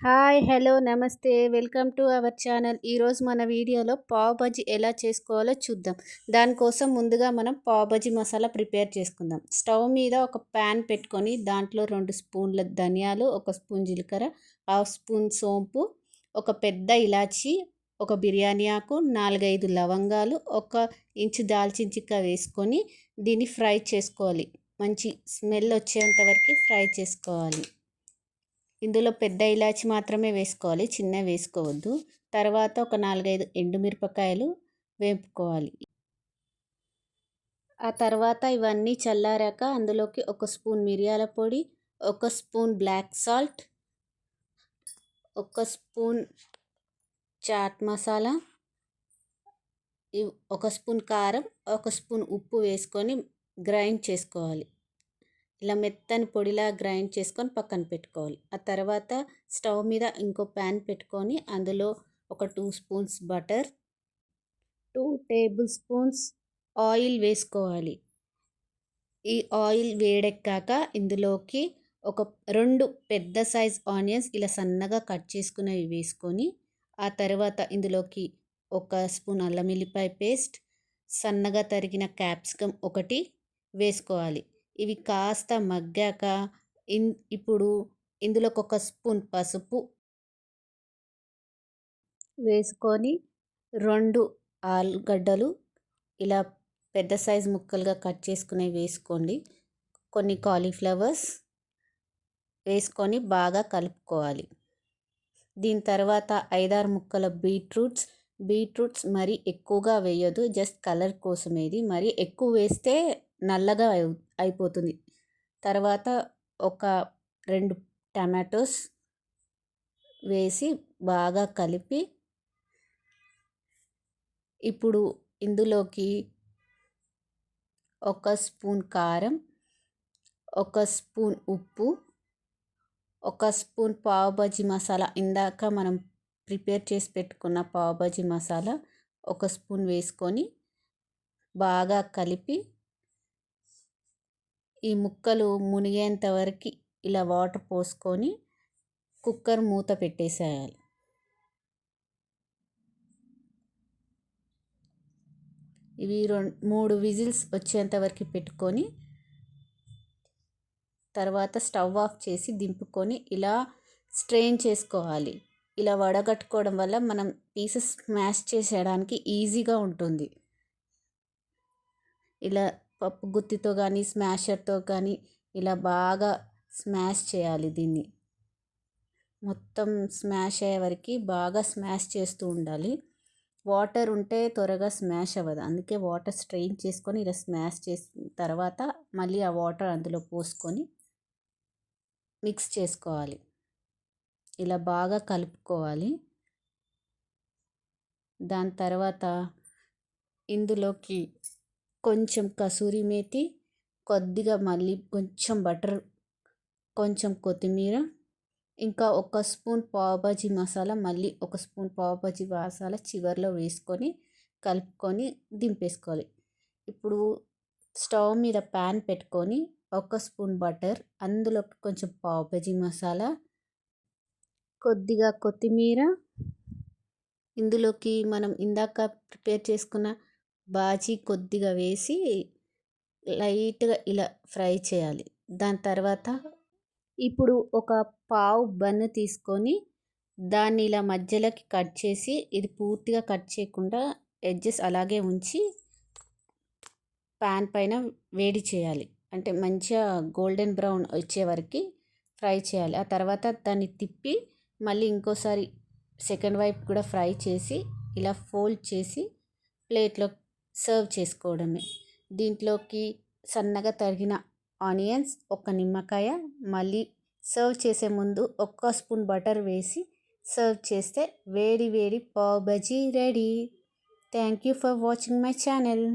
Hi hello నమస్తే welcome to our channel. ఈరోజు మన వీడియోలో పావ్ బజ్జీ ఎలా చేసుకోవాలో చూద్దాం. దానికోసం ముందుగా మనం పావ్ బజ్జీ మసాలా ప్రిపేర్ చేసుకుందాం. స్టవ్ మీద ఒక ప్యాన్ పెట్టుకొని దాంట్లో 2 స్పూన్ల ధనియాలు, 1 స్పూన్ జీలకర్ర, హాఫ్ స్పూన్ సోంపు, ఒక పెద్ద ఇలాచి, ఒక బిర్యానీ ఆకు, 4-5 లవంగాలు, 1 ఇంచు దాల్చిన చెక్క వేసుకొని దీన్ని ఫ్రై చేసుకోవాలి. మంచి స్మెల్ వచ్చేంత వరకు ఫ్రై చేసుకోవాలి. ఇందులో పెద్ద ఇలాచి మాత్రమే వేసుకోవాలి, చిన్న వేసుకోవద్దు. తర్వాత ఒక 4-5 ఎండుమిరపకాయలు వేపుకోవాలి. ఆ తర్వాత ఇవన్నీ చల్లారాక అందులోకి 1 స్పూన్ మిరియాల పొడి, 1 spoon black salt, 1 spoon chaat masala, 1 spoon కారం, 1 స్పూన్ ఉప్పు వేసుకొని గ్రైండ్ చేసుకోవాలి. ఇలా మెత్తని పొడిలా గ్రైండ్ చేసుకొని పక్కన పెట్టుకోవాలి. ఆ తర్వాత స్టవ్ మీద ఇంకో ప్యాన్ పెట్టుకొని అందులో ఒక 2 spoons butter, 2 table spoons oil వేసుకోవాలి. ఈ ఆయిల్ వేడెక్కాక ఇందులోకి ఒక 2 పెద్ద సైజ్ ఆనియన్స్ ఇలా సన్నగా కట్ చేసుకునేవి వేసుకొని, ఆ తర్వాత ఇందులోకి 1 స్పూన్ అల్లం వెల్లిపాయ పేస్ట్, సన్నగా తరిగిన క్యాప్సికమ్ ఒకటి వేసుకోవాలి. ఇవి కాస్త మగ్గాక ఇప్పుడు ఇందులోకి 1 స్పూన్ పసుపు వేసుకొని 2 ఆలుగడ్డలు ఇలా పెద్ద సైజు ముక్కలుగా కట్ చేసుకునేవి వేసుకోండి. కొన్ని కాలీఫ్లవర్స్ వేసుకొని బాగా కలుపుకోవాలి. దీని తర్వాత 5-6 ముక్కల బీట్రూట్స్ మరీ ఎక్కువగా వేయొద్దు, జస్ట్ కలర్ కోసమే. ఇది మరీ ఎక్కువ వేస్తే నల్లగా అయిపోతుంది. తర్వాత ఒక 2 టమాటోస్ వేసి బాగా కలిపి ఇప్పుడు ఇందులోకి 1 స్పూన్ కారం, 1 స్పూన్ ఉప్పు, 1 స్పూన్ పావ్ బజ్జీ మసాలా, ఇందాక మనం ప్రిపేర్ చేసి పెట్టుకున్న పావ్ బజ్జీ మసాలా 1 స్పూన్ వేసుకొని బాగా కలిపి ఈ ముక్కలు మునిగేంత వరకు ఇలా వాటర్ పోసుకొని కుక్కర్ మూత పెట్టేసేయాలి. ఇవి 3 విజిల్స్ వచ్చేంత వరకు పెట్టుకొని తర్వాత స్టవ్ ఆఫ్ చేసి దింపుకొని ఇలా స్ట్రెయిన్ చేసుకోవాలి. ఇలా వడగట్టుకోవడం వల్ల మనం పీసెస్ స్మాష్ చేసేయడానికి ఈజీగా ఉంటుంది. ఇలా పప్పు గుత్తితో కానీ స్మాషర్తో కానీ ఇలా బాగా స్మాష్ చేయాలి. దీన్ని మొత్తం స్మాష్ అయ్యే వరకు బాగా స్మాష్ చేస్తూ ఉండాలి. వాటర్ ఉంటే త్వరగా స్మాష్ అవ్వదు, అందుకే వాటర్ స్ట్రెయిన్ చేసుకొని ఇలా స్మాష్ చేసిన తర్వాత మళ్ళీ ఆ వాటర్ అందులో పోసుకొని మిక్స్ చేసుకోవాలి. ఇలా బాగా కలుపుకోవాలి. దాని తర్వాత ఇందులోకి కొంచెం కసూరి మేతి, కొద్దిగా మళ్ళీ కొంచెం బటర్, కొంచెం కొత్తిమీర, ఇంకా 1 స్పూన్ పావ్ బజ్జీ మసాలా, మళ్ళీ 1 స్పూన్ పావ్ బజ్జీ మసాలా చివరిలో వేసుకొని కలుపుకొని దింపేసుకోవాలి. ఇప్పుడు స్టవ్ మీద ప్యాన్ పెట్టుకొని 1 స్పూన్ బటర్, అందులో కొంచెం పావ్ బజ్జీ మసాలా, కొద్దిగా కొత్తిమీర, ఇందులోకి మనం ఇందాక ప్రిపేర్ చేసుకున్న బాజీ కొద్దిగా వేసి లైట్గా ఇలా ఫ్రై చేయాలి. దాని తర్వాత ఇప్పుడు ఒక పావు బన్ తీసుకొని దాన్ని ఇలా మధ్యలోకి కట్ చేసి, ఇది పూర్తిగా కట్ చేయకుండా ఎడ్జెస్ అలాగే ఉంచి ప్యాన్ పైన వేడి చేయాలి. అంటే మంచిగా గోల్డెన్ బ్రౌన్ వచ్చే వరకు ఫ్రై చేయాలి. ఆ తర్వాత దాన్ని తిప్పి మళ్ళీ ఇంకోసారి సెకండ్ వైపు కూడా ఫ్రై చేసి ఇలా ఫోల్డ్ చేసి ప్లేట్లో సర్వ్ చేసుకోవడమే. దీంట్లోకి సన్నగా తరిగిన ఆనియన్స్, 1 నిమ్మకాయ, మళ్ళీ సర్వ్ చేసే ముందు 1 స్పూన్ బటర్ వేసి సర్వ్ చేస్తే వేడి వేడి pav bajji ready. Thank you for watching my channel.